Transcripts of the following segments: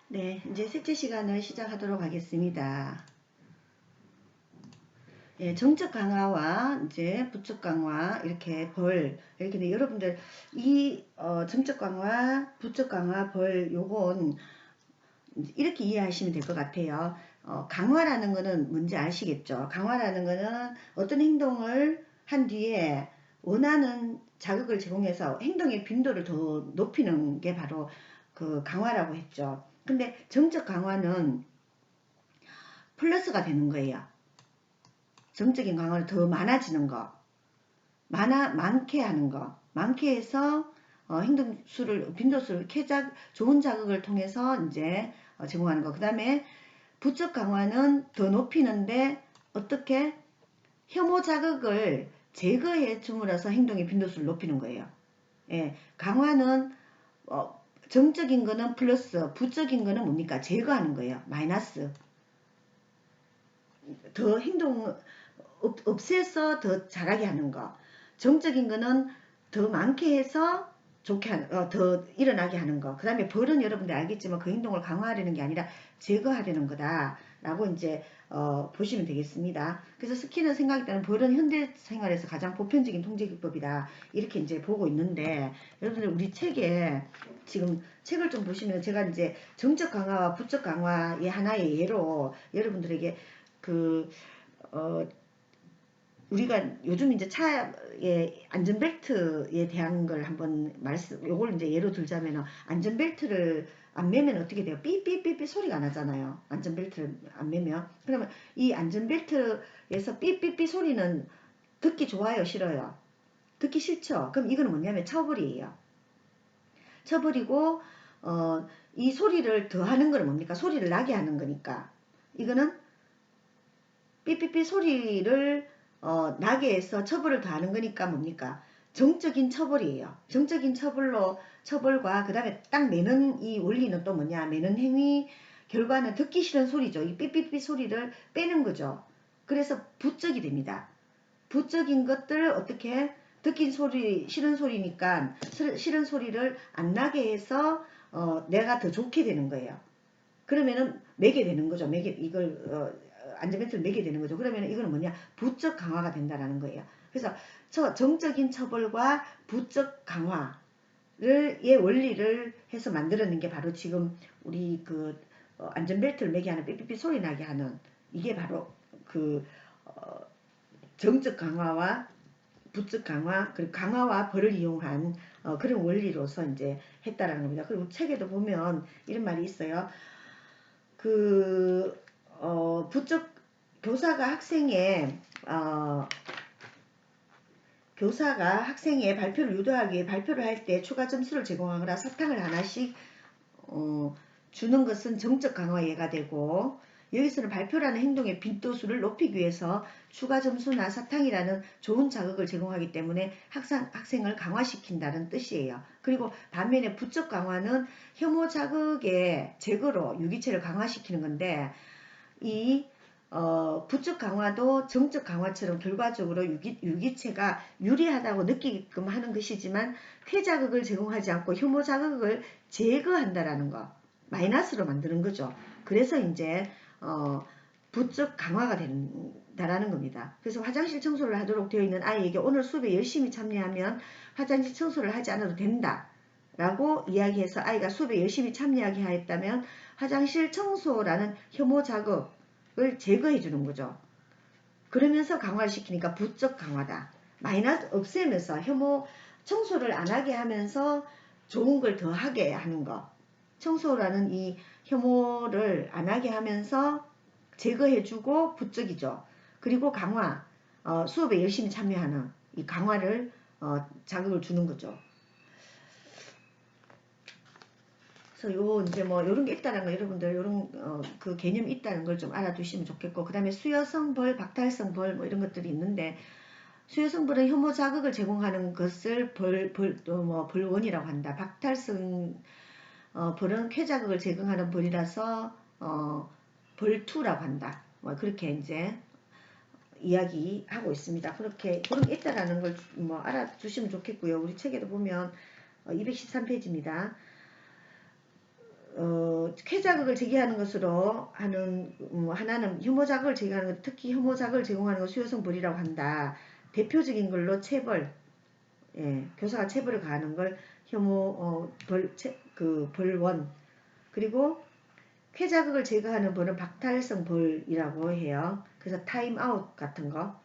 네, 이제 셋째 시간을 시작하도록 하겠습니다. 예, 정적 강화와 이제 부적 강화 이렇게 이렇게 여러분들 이 정적 강화, 부적 강화, 요건 이렇게 이해하시면 될 것 같아요. 강화라는 거는 뭔지 아시겠죠? 강화라는 거는 어떤 행동을 한 뒤에 원하는 자극을 제공해서 행동의 빈도를 더 높이는 게 바로 그 강화라고 했죠. 근데 정적 강화는 플러스가 되는 거예요. 정적인 강화는 더 많아지는 거, 많게 하는 거, 많게 해서 행동수를, 빈도수를 좋은 자극을 통해서 이제 제공하는 거. 그 다음에 부적 강화는 더 높이는데 어떻게 혐오 자극을 제거해 줌으로써 행동의 빈도수를 높이는 거예요. 예, 강화는 정적인 거는 플러스, 부적인 거는 뭡니까? 제거하는 거예요. 마이너스. 더 없애서 더 잘하게 하는 거. 정적인 거는 더 많게 해서 더 일어나게 하는 거. 그 다음에 벌은 여러분들 알겠지만 그 행동을 강화하려는 게 아니라 제거하려는 거다. 라고 이제, 보시면 되겠습니다. 그래서 스키너 생각에 따른 벌은 현대 생활에서 가장 보편적인 통제 기법이다. 이렇게 이제 보고 있는데, 여러분들 우리 책에, 지금 책을 좀 보시면 제가 이제 정적 강화와 부적 강화의 하나의 예로 여러분들에게 그, 어, 우리가 요즘 이제 차에 안전벨트에 대한 걸 한번 요걸 이제 예로 들자면 안전벨트를 안 매면 어떻게 돼요? 삐삐삐삐 소리가 나잖아요. 안전벨트를 안 매면. 그러면 이 안전벨트에서 삐삐삐 소리는 듣기 좋아요, 싫어요? 듣기 싫죠? 그럼 이거는 뭐냐면 처벌이에요. 처벌이고, 이 소리를 더 하는 건 뭡니까? 소리를 나게 하는 거니까. 이거는 삐삐삐 소리를 나게 해서 처벌을 더하는 거니까 뭡니까? 정적인 처벌이에요. 정적인 처벌과 그 다음에 딱 내는 이 원리는 또 뭐냐? 내는 행위 결과는 듣기 싫은 소리죠. 이 삐삐삐 소리를 빼는 거죠. 그래서 부적이 됩니다. 부적인 것들 어떻게 듣긴 싫은 소리니까 싫은 소리를 안 나게 해서 내가 더 좋게 되는 거예요. 그러면은 매게 되는 거죠. 이걸 안전벨트를 매게 되는 거죠. 그러면 이거는 뭐냐? 부적 강화가 된다라는 거예요. 그래서 정적인 처벌과 부적 강화의 원리를 해서 만들어낸 게 바로 지금 우리 그 안전벨트를 매게 하는 삐삐삐 소리 나게 하는 이게 바로 그 정적 강화와 부적 강화 그리고 강화와 벌을 이용한 그런 원리로서 이제 했다라는 겁니다. 그리고 책에도 보면 이런 말이 있어요. 그 부적 교사가 학생의 발표를 유도하기 위해 발표를 할 때 추가 점수를 제공하거나 사탕을 하나씩 주는 것은 정적 강화예가 되고, 여기서는 발표라는 행동의 빈도수를 높이기 위해서 추가 점수나 사탕이라는 좋은 자극을 제공하기 때문에 학생을 강화시킨다는 뜻이에요. 그리고 반면에 부적 강화는 혐오 자극의 제거로 유기체를 강화시키는 건데, 이 부적 강화도 정적 강화처럼 결과적으로 유기체가 유리하다고 느끼게끔 하는 것이지만 쾌자극을 제공하지 않고 혐오 자극을 제거한다라는 거, 마이너스로 만드는 거죠. 그래서 이제 부적 강화가 된다라는 겁니다. 그래서 화장실 청소를 하도록 되어 있는 아이에게 오늘 수업에 열심히 참여하면 화장실 청소를 하지 않아도 된다 라고 이야기해서 아이가 수업에 열심히 참여하게 하였다면 화장실 청소라는 혐오 자극을 제거해 주는 거죠. 그러면서 강화를 시키니까 부적 강화다. 마이너스 없애면서 혐오 청소를 안 하게 하면서 좋은 걸 더 하게 하는 거. 청소라는 이 혐오를 안 하게 하면서 제거해 주고 부적이죠. 그리고 강화, 수업에 열심히 참여하는 이 강화를 자극을 주는 거죠. 그래서 이제 뭐 요런 게 있다는 거 여러분들 요런 그 개념이 있다는 걸 좀 알아두시면 좋겠고, 그 다음에 수여성 벌, 박탈성 벌 뭐 이런 것들이 있는데, 수여성 벌은 혐오 자극을 제공하는 것을 벌원이라고 한다. 박탈성 벌은 쾌자극을 제공하는 벌이라서 벌투라고 한다. 뭐 그렇게 이제 이야기하고 있습니다. 그런 게 있다라는 걸 뭐 알아두시면 좋겠고요. 우리 책에도 보면 213페이지입니다. 쾌자극을 제기하는 것으로 하는 하나는 혐오자극을 제기하는 것, 특히 혐오자극을 제공하는 것 수요성 벌이라고 한다. 대표적인 걸로 체벌, 교사가 체벌을 가하는 걸 혐오 벌원, 그리고 쾌자극을 제거하는 벌은 박탈성 벌이라고 해요. 그래서 타임아웃 같은 거,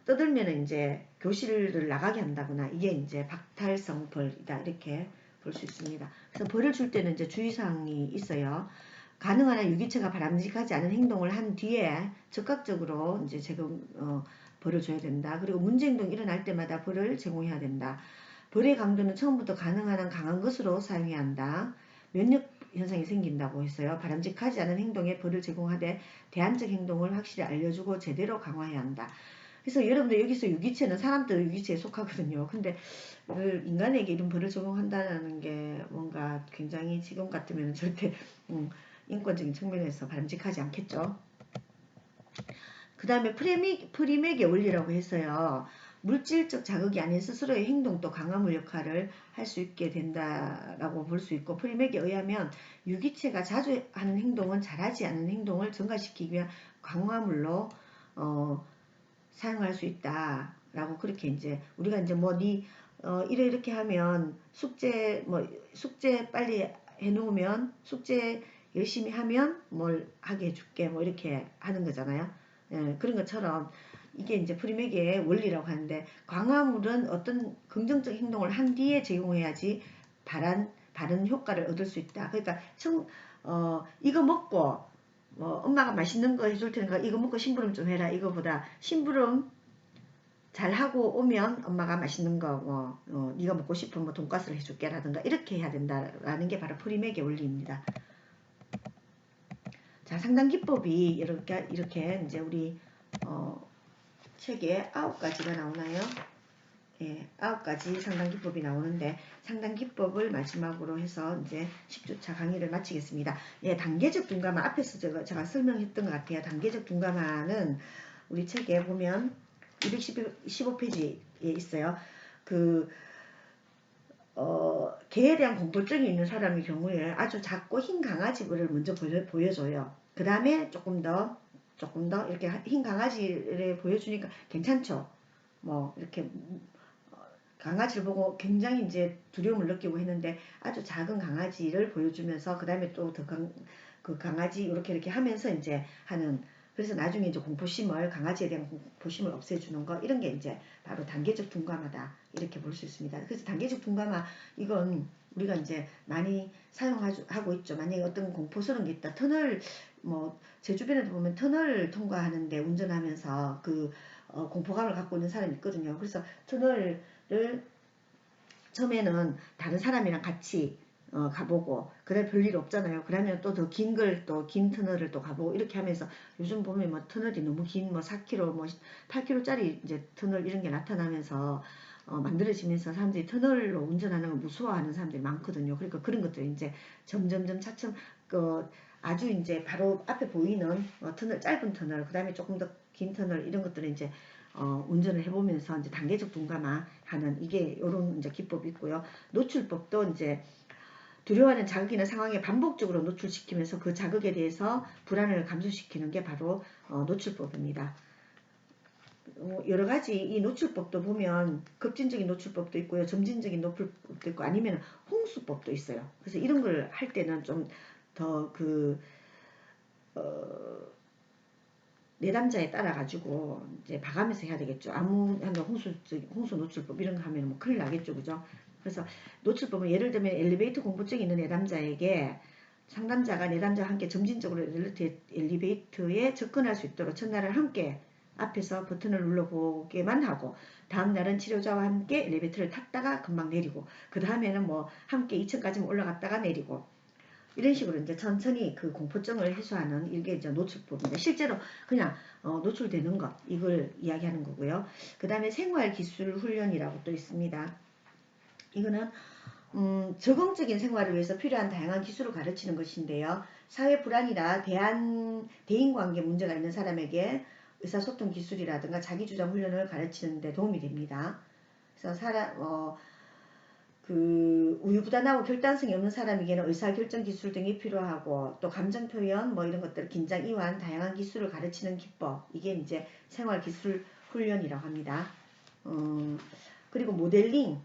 떠들면 이제 교실을 나가게 한다거나 이게 이제 박탈성 벌이다 이렇게 볼 수 있습니다. 그래서 벌을 줄 때는 이제 주의사항이 있어요. 가능한 한 유기체가 바람직하지 않은 행동을 한 뒤에 적극적으로 이제 벌을 줘야 된다. 그리고 문제 행동이 일어날 때마다 벌을 제공해야 된다. 벌의 강도는 처음부터 가능한 한 강한 것으로 사용해야 한다. 면역 현상이 생긴다고 했어요. 바람직하지 않은 행동에 벌을 제공하되 대안적 행동을 확실히 알려주고 제대로 강화해야 한다. 그래서 여러분들 여기서 유기체는 사람도 유기체에 속하거든요. 근데 인간에게 이런 벌을 적용한다는 게 뭔가 굉장히 지금 같으면 절대 인권적인 측면에서 바람직하지 않겠죠. 그 다음에 프리맥의 원리라고 해서요. 물질적 자극이 아닌 스스로의 행동도 강화물 역할을 할 수 있게 된다라고 볼 수 있고, 프리맥에 의하면 유기체가 자주 하는 행동은 잘하지 않은 행동을 증가시키기 위한 강화물로 사용할 수 있다라고 그렇게 이제 우리가 이제 이렇게 하면 숙제 빨리 해놓으면 숙제 열심히 하면 뭘 하게 해줄게 뭐 이렇게 하는 거잖아요. 그런 것처럼 이게 이제 프리맥의 원리라고 하는데, 광화물은 어떤 긍정적 행동을 한 뒤에 제공해야지 바른 효과를 얻을 수 있다. 그러니까 이거 먹고 엄마가 맛있는 거 해줄 테니까 이거 먹고 심부름 좀 해라. 이거보다 심부름 잘하고 오면 엄마가 맛있는 거 네가 먹고 싶은 돈가스를 해줄게 라든가 이렇게 해야 된다라는 게 바로 프리맥의 원리입니다. 자, 상담 기법이 이렇게 이제 우리 책에 9가지가 나오나요? 9가지 상담 기법이 나오는데, 상담 기법을 마지막으로 해서 이제 10주차 강의를 마치겠습니다. 단계적 둔감화 앞에서 제가 설명했던 것 같아요. 단계적 둔감화는 우리 책에 보면 215페이지에 있어요. 개에 대한 공포증이 있는 사람의 경우에 아주 작고 흰 강아지를 먼저 보여줘요. 그 다음에 조금 더 이렇게 흰 강아지를 보여주니까 괜찮죠. 이렇게 강아지를 보고 굉장히 이제 두려움을 느끼고 했는데 아주 작은 강아지를 보여주면서 그 다음에 또 그 강아지 이렇게 하면서 이제 하는, 그래서 나중에 이제 강아지에 대한 공포심을 없애주는 거, 이런 게 이제 바로 단계적 둔감하다 이렇게 볼 수 있습니다. 그래서 단계적 둔감화, 이건 우리가 이제 많이 사용하고 있죠. 만약에 어떤 공포스러운 게 있다, 제 주변에도 보면 터널을 통과하는데 운전하면서 공포감을 갖고 있는 사람이 있거든요. 그래서 터널을 처음에는 다른 사람이랑 같이 가보고, 그래 별일 없잖아요. 그러면 또 더 긴 터널을 또 가보고 이렇게 하면서, 요즘 보면 터널이 너무 긴 4km, 8km짜리 이제 터널 이런 게 나타나면서 만들어지면서 사람들이 터널로 운전하는 걸 무서워하는 사람들이 많거든요. 그러니까 그런 것들 이제 점점 차츰 아주 이제 바로 앞에 보이는 터널, 짧은 터널, 그 다음에 조금 더 긴 터널, 이런 것들은 이제 운전을 해보면서 이제 단계적 둔감화하는, 이게 요런 이제 기법이 있고요. 노출법도 이제 두려워하는 자극이나 상황에 반복적으로 노출시키면서 그 자극에 대해서 불안을 감소시키는 게 바로 노출법입니다. 여러 가지 이 노출법도 보면 급진적인 노출법도 있고요, 점진적인 노출법도 있고, 아니면 홍수법도 있어요. 그래서 이런 걸 할 때는 좀 더 내담자에 따라 가지고 이제 봐가면서 해야 되겠죠. 홍수 노출법 이런 거 하면 큰일 나겠죠, 그죠? 그래서 노출법은 예를 들면 엘리베이터 공포증이 있는 내담자에게 상담자가 내담자와 함께 점진적으로 엘리베이터에 접근할 수 있도록 첫날은 함께 앞에서 버튼을 눌러보게만 하고, 다음날은 치료자와 함께 엘리베이터를 탔다가 금방 내리고, 그 다음에는 함께 2층까지 올라갔다가 내리고, 이런 식으로 이제 천천히 그 공포증을 해소하는, 이게 이제 노출법입니다. 실제로 그냥 노출되는 것, 이걸 이야기하는 거고요. 그 다음에 생활기술 훈련이라고 또 있습니다. 이거는 적응적인 생활을 위해서 필요한 다양한 기술을 가르치는 것인데요. 사회 불안이나 대인관계 문제가 있는 사람에게 의사소통 기술이라든가 자기주장 훈련을 가르치는 데 도움이 됩니다. 그래서 우유부단하고 결단성이 없는 사람에게는 의사결정 기술 등이 필요하고 또 감정 표현 뭐 이런 것들 긴장 이완 다양한 기술을 가르치는 기법 이게 이제 생활 기술 훈련이라고 합니다. 그리고 모델링은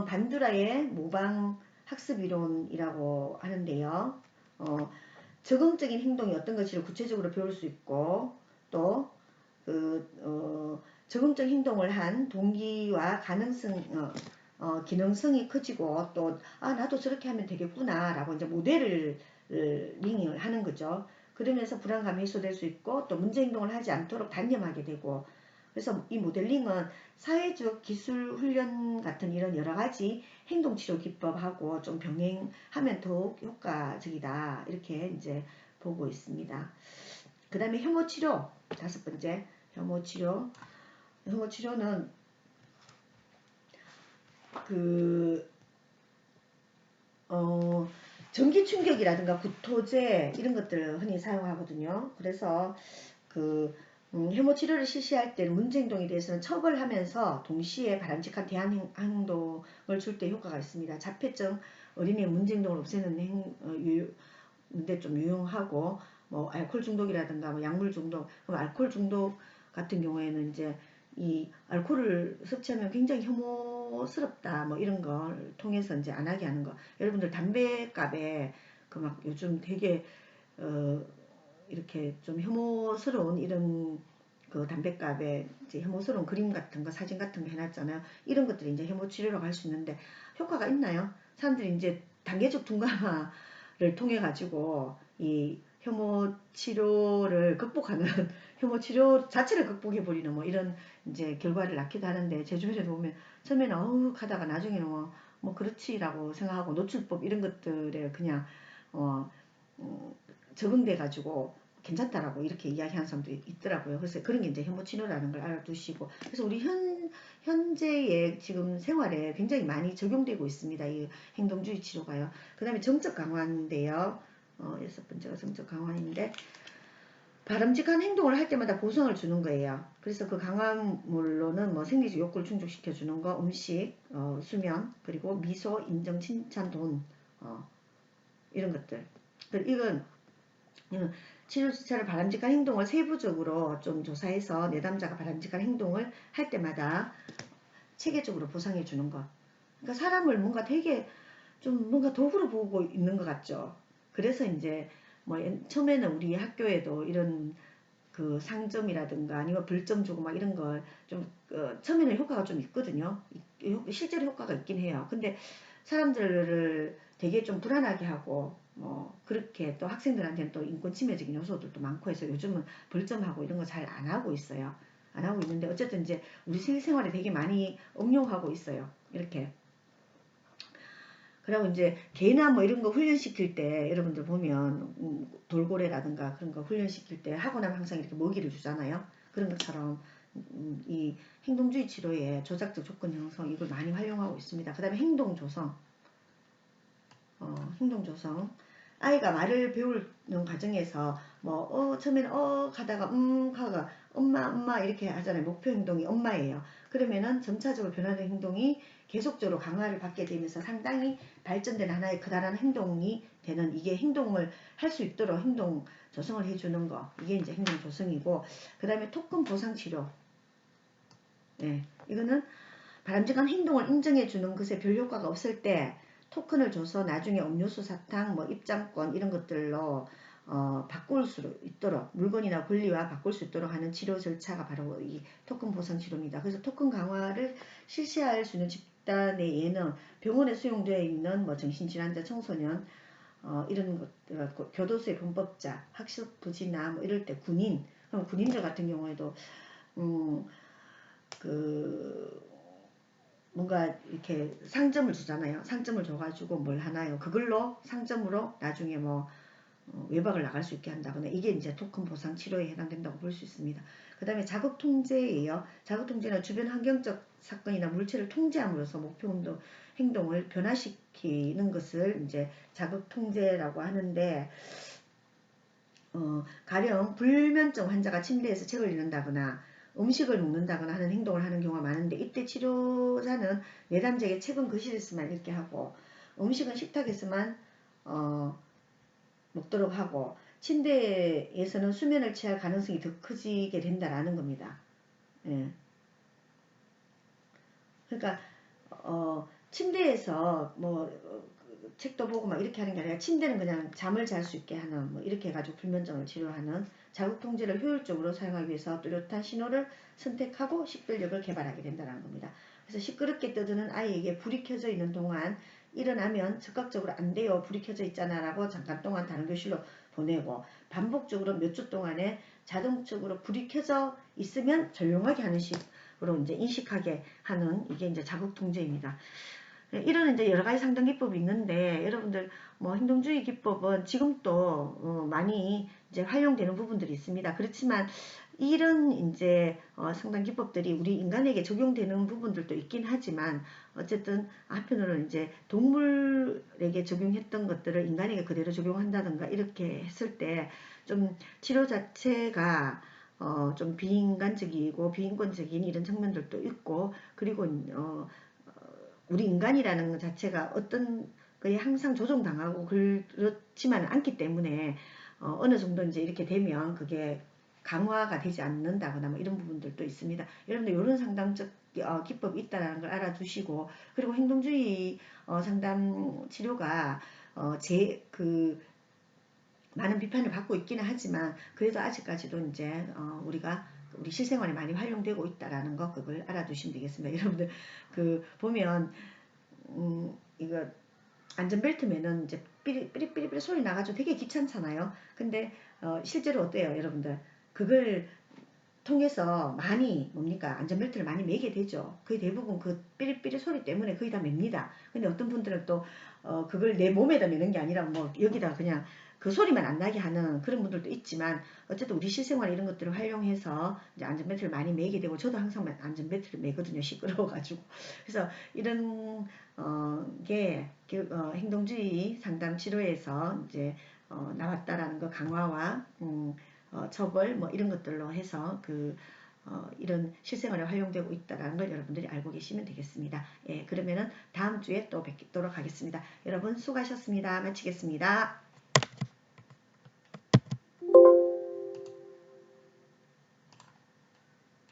반두라의 모방 학습 이론이라고 하는데요. 적응적인 행동이 어떤 것을 구체적으로 배울 수 있고 또 적응적 행동을 한 동기와 가능성 기능성이 커지고 또 나도 저렇게 하면 되겠구나 라고 이제 모델을 링을 하는 거죠. 그러면서 불안감이 해소될 수 있고 또 문제 행동을 하지 않도록 단념하게 되고 그래서 이 모델링은 사회적 기술 훈련 같은 이런 여러 가지 행동치료 기법하고 좀 병행하면 더욱 효과적이다 이렇게 이제 보고 있습니다. 그 다음에 혐오치료 다섯 번째 혐오치료는 전기 충격이라든가 구토제 이런 것들을 흔히 사용하거든요. 그래서 혐오 치료를 실시할 때는 문제 행동에 대해서는 처벌하면서 동시에 바람직한 대안 행동을 줄 때 효과가 있습니다. 자폐증 어린이의 문제 행동을 없애는 데 좀 유용하고 뭐 알코올 중독이라든가 뭐 약물 중독, 그럼 알코올 중독 같은 경우에는 이제 이 알코올을 섭취하면 굉장히 혐오스럽다 뭐 이런 걸 통해서 이제 안 하게 하는 거. 여러분들 담배값에 그 막 요즘 되게 이렇게 좀 혐오스러운 이런 그 담배값에 이제 혐오스러운 그림 같은 거 사진 같은 거 해놨잖아요. 이런 것들이 이제 혐오 치료라고 할 수 있는데 효과가 있나요? 사람들이 이제 단계적 둔감화를 통해 가지고 이 혐오 치료를 극복하는 혐오 치료 자체를 극복해 버리는 뭐 이런 이제 결과를 낳기도 하는데 제 주변에도 보면 처음에는 어우 하다가 나중에는 뭐 그렇지라고 생각하고 노출법 이런 것들에 그냥 적응돼 가지고 괜찮다라고 이렇게 이야기하는 사람도 있더라고요. 그래서 그런 게 이제 혐오 치료라는 걸 알아두시고 그래서 우리 현재의 지금 생활에 굉장히 많이 적용되고 있습니다. 이 행동주의 치료가요. 그 다음에 정적 강화인데요. 여섯 번째가 정적 강화인데 바람직한 행동을 할 때마다 보상을 주는 거예요. 그래서 그 강화물로는 뭐 생리적 욕구를 충족시켜 주는 거, 음식, 수면, 그리고 미소, 인정, 칭찬, 돈, 이런 것들. 이건 치료 주체를 바람직한 행동을 세부적으로 좀 조사해서 내담자가 바람직한 행동을 할 때마다 체계적으로 보상해 주는 것. 그러니까 사람을 뭔가 되게 좀 뭔가 도구로 보고 있는 것 같죠. 그래서 이제 뭐 처음에는 우리 학교에도 이런 그 상점이라든가 아니면 벌점 주고 막 이런 걸 좀 처음에는 효과가 좀 있거든요. 실제로 효과가 있긴 해요. 근데 사람들을 되게 좀 불안하게 하고 뭐 그렇게 또 학생들한테는 또 인권 침해적인 요소들도 많고 해서 요즘은 벌점하고 이런 거 잘 안 하고 있어요. 안 하고 있는데 어쨌든 이제 우리 실생활에 되게 많이 응용하고 있어요. 이렇게. 그리고 이제 개나 뭐 이런 거 훈련시킬 때 여러분들 보면 돌고래라든가 그런 거 훈련시킬 때 하고 나면 항상 이렇게 먹이를 주잖아요. 그런 것처럼 이 행동주의 치료의 조작적 조건 형성 이걸 많이 활용하고 있습니다. 그 다음에 행동 조성. 행동 조성. 아이가 말을 배우는 과정에서 뭐 처음에는 가다가 하가 엄마 이렇게 하잖아요. 목표 행동이 엄마예요. 그러면은 점차적으로 변하는 행동이 계속적으로 강화를 받게 되면서 상당히 발전된 하나의 커다란 행동이 되는 이게 행동을 할 수 있도록 행동 조성을 해주는 거 이게 이제 행동 조성이고 그 다음에 토큰 보상 치료. 네, 이거는 바람직한 행동을 인정해 주는 것에 별 효과가 없을 때 토큰을 줘서 나중에 음료수 사탕, 뭐 입장권 이런 것들로 바꿀 수 있도록 물건이나 권리와 바꿀 수 있도록 하는 치료 절차가 바로 이 토큰 보상 치료입니다. 그래서 토큰 강화를 실시할 수 있는 집단의 예는 병원에 수용되어 있는 뭐 정신질환자, 청소년 이런 것들, 교도소의 범법자, 학습 부진아 뭐 이럴 때 군인, 그럼 군인들 같은 경우에도 뭔가 이렇게 상점을 주잖아요. 상점을 줘가지고 뭘 하나요? 그걸로 상점으로 나중에 뭐 외박을 나갈 수 있게 한다거나 이게 이제 토큰 보상 치료에 해당된다고 볼 수 있습니다. 그 다음에 자극 통제예요. 자극 통제는 주변 환경적 사건이나 물체를 통제함으로써 목표 행동을 변화시키는 것을 이제 자극 통제라고 하는데 가령 불면증 환자가 침대에서 책을 읽는다거나 음식을 먹는다거나 하는 행동을 하는 경우가 많은데, 이때 치료자는 내담적에 책은 거실에서만 읽게 하고 음식은 식탁에서만 먹도록 하고, 침대에서는 수면을 취할 가능성이 더 커지게 된다라는 겁니다. 예. 그러니까 침대에서 뭐 책도 보고 막 이렇게 하는 게 아니라, 침대는 그냥 잠을 잘 수 있게 하는, 뭐 이렇게 해가지고 불면증을 치료하는, 자극 통제를 효율적으로 사용하기 위해서 뚜렷한 신호를 선택하고 식별력을 개발하게 된다는 겁니다. 그래서 시끄럽게 떠드는 아이에게 불이 켜져 있는 동안 일어나면 즉각적으로 안 돼요, 불이 켜져 있잖아 라고 잠깐 동안 다른 교실로 보내고, 반복적으로 몇 주 동안에 자동적으로 불이 켜져 있으면 조용하게 하는 식으로 이제 인식하게 하는, 이게 이제 자극 통제입니다. 이런 이제 여러 가지 상담 기법이 있는데, 여러분들 뭐 행동주의 기법은 지금도 많이 이제 활용되는 부분들이 있습니다. 그렇지만 이런 이제 상담 기법들이 우리 인간에게 적용되는 부분들도 있긴 하지만, 어쨌든 한편으로는 이제 동물에게 적용했던 것들을 인간에게 그대로 적용한다든가 이렇게 했을 때 좀 치료 자체가 좀 비인간적이고 비인권적인 이런 측면들도 있고, 그리고 우리 인간이라는 것 자체가 어떤 거에 항상 조종당하고 그렇지만은 않기 때문에 어느 정도 이제 이렇게 되면 그게 강화가 되지 않는다거나 뭐 이런 부분들도 있습니다. 여러분들 이런 상담적 기법이 있다는 걸 알아두시고, 그리고 행동주의 상담 치료가 그 많은 비판을 받고 있기는 하지만, 그래도 아직까지도 이제 우리 실생활에 많이 활용되고 있다라는 거, 그걸 알아두시면 되겠습니다. 여러분들 보면 이거 안전벨트면은 이제 삐리삐리삐리 소리 나가지고 되게 귀찮잖아요. 근데 실제로 어때요, 여러분들? 그걸 통해서 많이 뭡니까? 안전벨트를 많이 매게 되죠. 거의 대부분 그 삐리삐리 소리 때문에 거의 다 맵니다. 근데 어떤 분들은 또 그걸 내 몸에다 매는 게 아니라 뭐 여기다 그냥 그 소리만 안 나게 하는 그런 분들도 있지만, 어쨌든 우리 실생활 이런 것들을 활용해서 이제 안전벨트를 많이 매게 되고, 저도 항상 안전벨트를 매거든요, 시끄러워가지고. 그래서 이런 게 행동주의 상담 치료에서 이제 나왔다라는 거, 강화와 처벌 뭐 이런 것들로 해서 이런 실생활에 활용되고 있다는 걸 여러분들이 알고 계시면 되겠습니다. 예, 그러면은 다음 주에 또 뵙도록 하겠습니다. 여러분 수고하셨습니다. 마치겠습니다.